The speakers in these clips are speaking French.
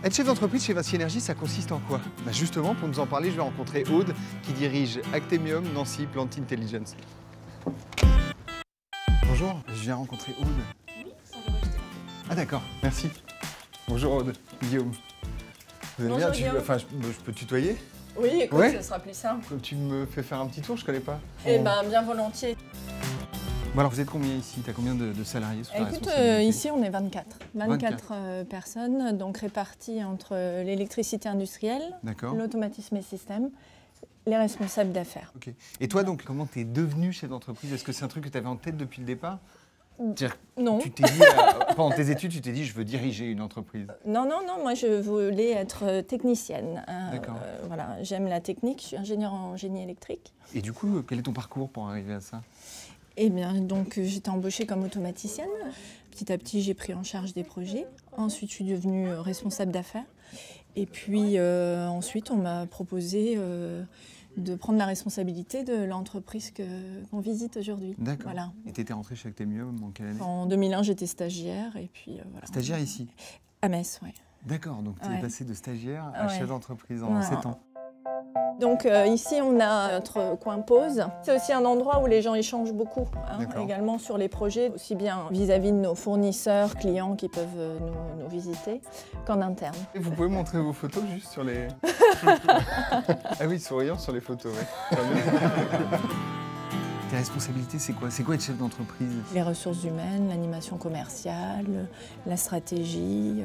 Être chef d'entreprise chez Vinci Énergie, ça consiste en quoi? Justement, pour nous en parler, je vais rencontrer Aude, qui dirige Actemium Nancy Plant Intelligence. Bonjour, je viens rencontrer Aude. Oui, ça va rejeter. Ah d'accord, merci. Bonjour Aude, Guillaume. Vous allez bien? Guillaume. Enfin, je peux tutoyer? Oui, écoute, Ouais. ce sera plus simple. Tu me fais faire un petit tour, je connais pas. Eh ben, bien volontiers. Bon alors, vous êtes combien ici? T'as combien de salariés sous ta Écoute, responsabilité? ici on est 24. 24 personnes, donc réparties entre l'électricité industrielle, D'accord. l'automatisme et système, les responsables d'affaires. Ok. Et toi donc, comment t'es devenu chef d'entreprise? Est-ce que c'est un truc que tu avais en tête depuis le départ? C'est-à-dire que Non. tu t'es dit, pendant tes études, tu t'es dit, je veux diriger une entreprise. Non, moi je voulais être technicienne. D'accord. Voilà, j'aime la technique, je suis ingénieure en génie électrique. Et du coup, quel est ton parcours pour arriver à ça? Eh bien, donc j'étais embauchée comme automaticienne. Petit à petit, j'ai pris en charge des projets. Ensuite, je suis devenue responsable d'affaires. Et puis ensuite, on m'a proposé de prendre la responsabilité de l'entreprise qu'on visite aujourd'hui. D'accord. Voilà. Et tu étais rentrée chez Actemium en quelle année? En 2001, j'étais stagiaire et puis voilà. Stagiaire ici? À Metz, oui. D'accord, donc tu es Ouais. passée de stagiaire à Ouais. chef d'entreprise en Ouais. 7 ans. Donc ici, on a notre coin pause. C'est aussi un endroit où les gens échangent beaucoup, également sur les projets, aussi bien vis-à-vis de nos fournisseurs, clients qui peuvent nous visiter, qu'en interne. Et vous pouvez montrer vos photos juste sur les... Ah oui, souriant sur les photos, ouais. Tes responsabilités, c'est quoi? C'est quoi être chef d'entreprise? Les ressources humaines, l'animation commerciale, la stratégie.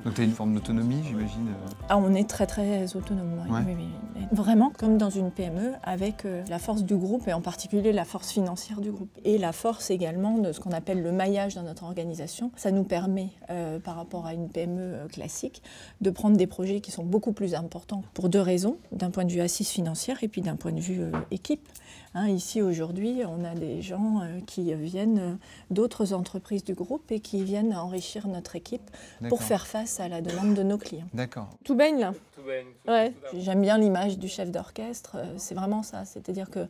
Donc tu as une forme d'autonomie, j'imagine. Ah, on est très autonome, oui. Ouais. Oui. Vraiment comme dans une PME, avec la force du groupe et en particulier la force financière du groupe. Et la force également de ce qu'on appelle le maillage dans notre organisation. Ça nous permet, par rapport à une PME classique, de prendre des projets qui sont beaucoup plus importants pour deux raisons. D'un point de vue assise financière et puis d'un point de vue équipe. Ici, aujourd'hui, on a des gens qui viennent d'autres entreprises du groupe et qui viennent enrichir notre équipe pour faire face à la demande de nos clients. D'accord. Tout baigne là. Ouais. J'aime bien l'image du chef d'orchestre, c'est vraiment ça. C'est-à-dire qu'il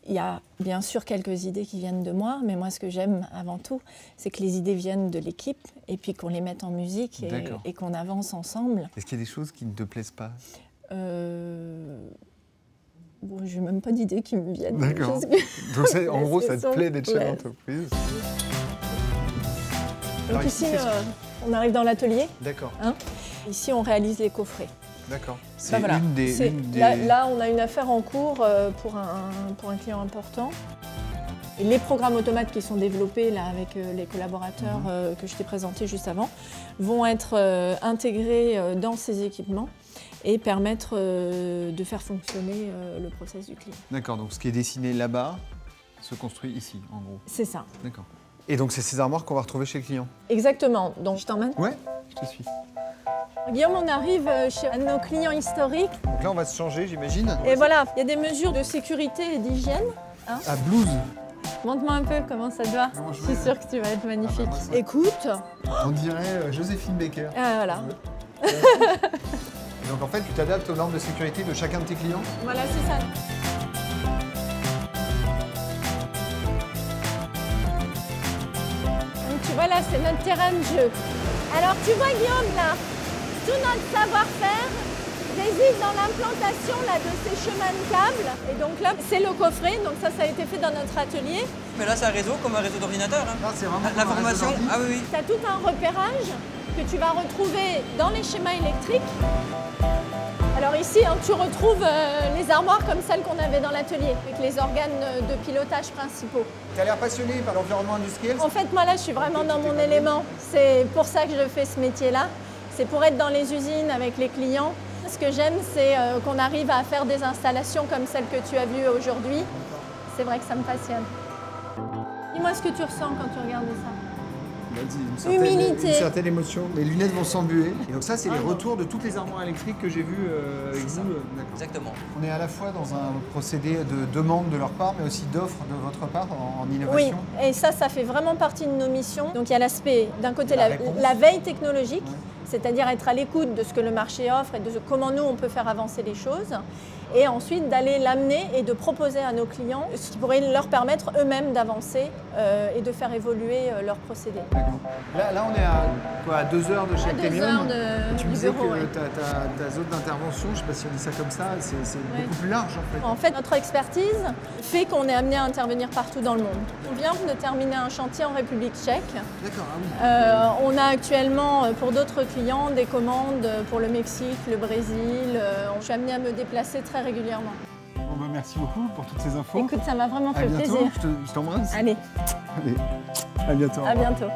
y a bien sûr quelques idées qui viennent de moi, mais moi ce que j'aime avant tout, c'est que les idées viennent de l'équipe et puis qu'on les mette en musique et qu'on avance ensemble. Est-ce qu'il y a des choses qui ne te plaisent pas? Bon, je n'ai même pas d'idées qui me viennent. D'accord. Donc en gros, ça te plaît d'être chef d'entreprise? Donc ici, on arrive dans l'atelier. D'accord. Ici, on réalise les coffrets. D'accord. C'est voilà. une des... Là, on a une affaire en cours pour un client important. Et les programmes automates qui sont développés là, avec les collaborateurs que je t'ai présentés juste avant vont être intégrés dans ces équipements et permettre de faire fonctionner le process du client. D'accord, donc ce qui est dessiné là-bas se construit ici, en gros. C'est ça. D'accord. Et donc c'est ces armoires qu'on va retrouver chez le client? Exactement. Donc je t'emmène? Ouais, je te suis. Guillaume, on arrive chez un de nos clients historiques. Donc là, on va se changer, j'imagine. Et voilà, il y a des mesures de sécurité et d'hygiène. À blouse. Montre-moi un peu comment ça te va. Je suis sûre que tu vas être magnifique. Ah bah, moi, Écoute. On dirait Joséphine Baker. Ah, voilà. Et donc en fait, tu t'adaptes aux normes de sécurité de chacun de tes clients? Voilà, c'est ça. Donc tu vois là, c'est notre terrain de jeu. Alors tu vois Guillaume là, tout notre savoir-faire réside dans l'implantation là, de ces chemins de câbles. Et donc là, c'est le coffret, donc ça a été fait dans notre atelier. Mais là, c'est un réseau comme un réseau d'ordinateur. Là, c'est vraiment L'information, ah oui. Tu as tout un repérage que tu vas retrouver dans les schémas électriques. Alors ici, tu retrouves les armoires comme celles qu'on avait dans l'atelier, avec les organes de pilotage principaux. Tu as l'air passionné par l'environnement industriel? En fait, moi là, je suis vraiment dans mon élément. C'est pour ça que je fais ce métier-là. C'est pour être dans les usines avec les clients. Ce que j'aime, c'est qu'on arrive à faire des installations comme celles que tu as vues aujourd'hui. C'est vrai que ça me passionne. Dis-moi ce que tu ressens quand tu regardes ça. Humilité. Une certaine émotion. Les lunettes vont s'embuer. Et donc ça, c'est les retours de toutes les armoires électriques que j'ai vues avec vous. Exactement. On est à la fois dans un procédé de demande de leur part, mais aussi d'offre de votre part en innovation. Oui, et ça fait vraiment partie de nos missions. Donc il y a l'aspect, d'un côté, La réponse. la veille technologique, c'est-à-dire être à l'écoute de ce que le marché offre et de comment nous on peut faire avancer les choses, et ensuite d'aller l'amener et de proposer à nos clients ce qui pourrait leur permettre eux-mêmes d'avancer et de faire évoluer leurs procédés. Là, on est à quoi, à 2 heures de chez Actemium. Tu me disais bureau, que ta zone d'intervention, je ne sais pas si on dit ça comme ça, c'est beaucoup plus large en fait. En fait, notre expertise fait qu'on est amené à intervenir partout dans le monde. On vient de terminer un chantier en République tchèque. D'accord, ah oui. On a actuellement pour d'autres clients des commandes pour le Mexique, le Brésil. Je suis amenée à me déplacer très régulièrement. Bon, bah, merci beaucoup pour toutes ces infos. Écoute, ça m'a vraiment fait à bientôt. plaisir. Je t'embrasse. Allez, Allez, à bientôt. à bientôt.